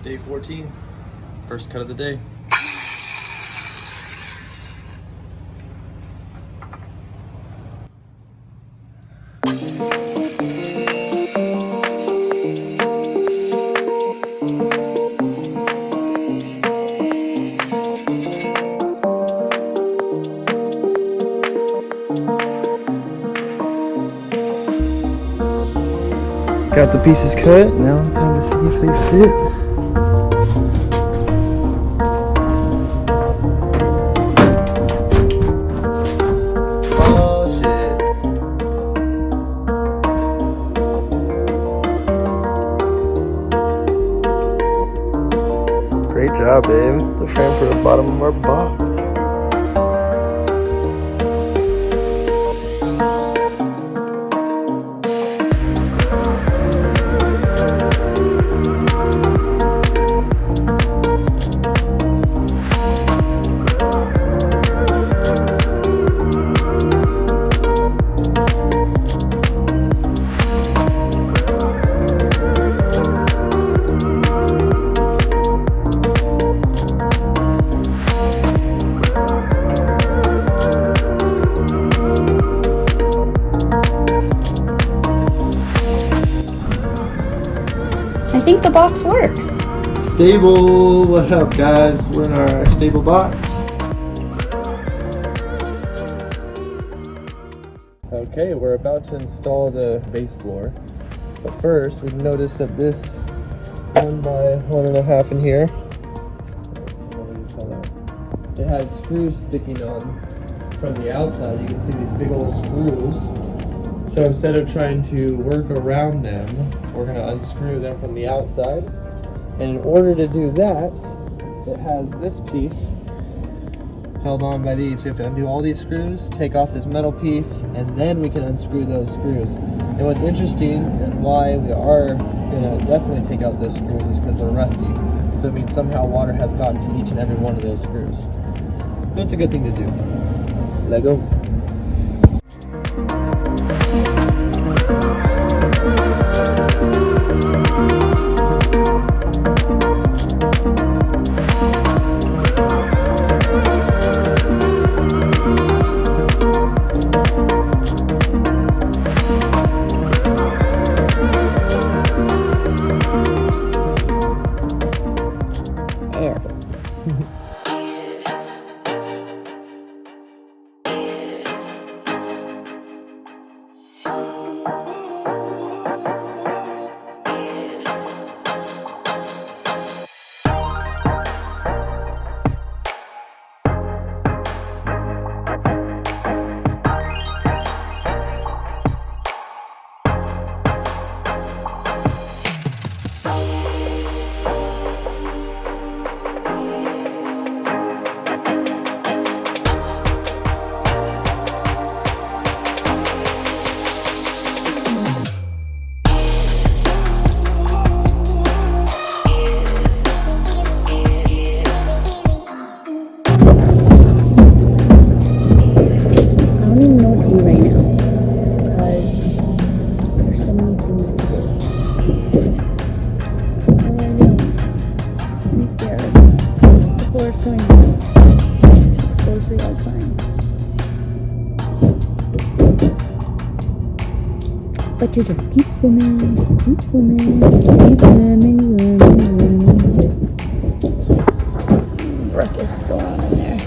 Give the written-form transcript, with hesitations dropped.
Day 14, first cut of the day. Got the pieces cut, now time to see if they fit. Oh shit. Great job, babe. The frame for the bottom of our box. I think the box works. Stable, what up guys? We're in our stable box. Okay, we're about to install the base floor. But first, we've noticed that this 1 by 1.5 in here, it has screws sticking on from the outside. You can see these big old screws. So instead of trying to work around them, we're going to unscrew them from the outside. And in order to do that, it has this piece held on by these. So you have to undo all these screws, take off this metal piece, and then we can unscrew those screws. And what's interesting and why we are going to definitely take out those screws is because they're rusty. So it means somehow water has gotten to each and every one of those screws. So it's a good thing to do. Let go. But you just keep swimming, keep swimming, keep swimming, swimming. Brooke is still on in there.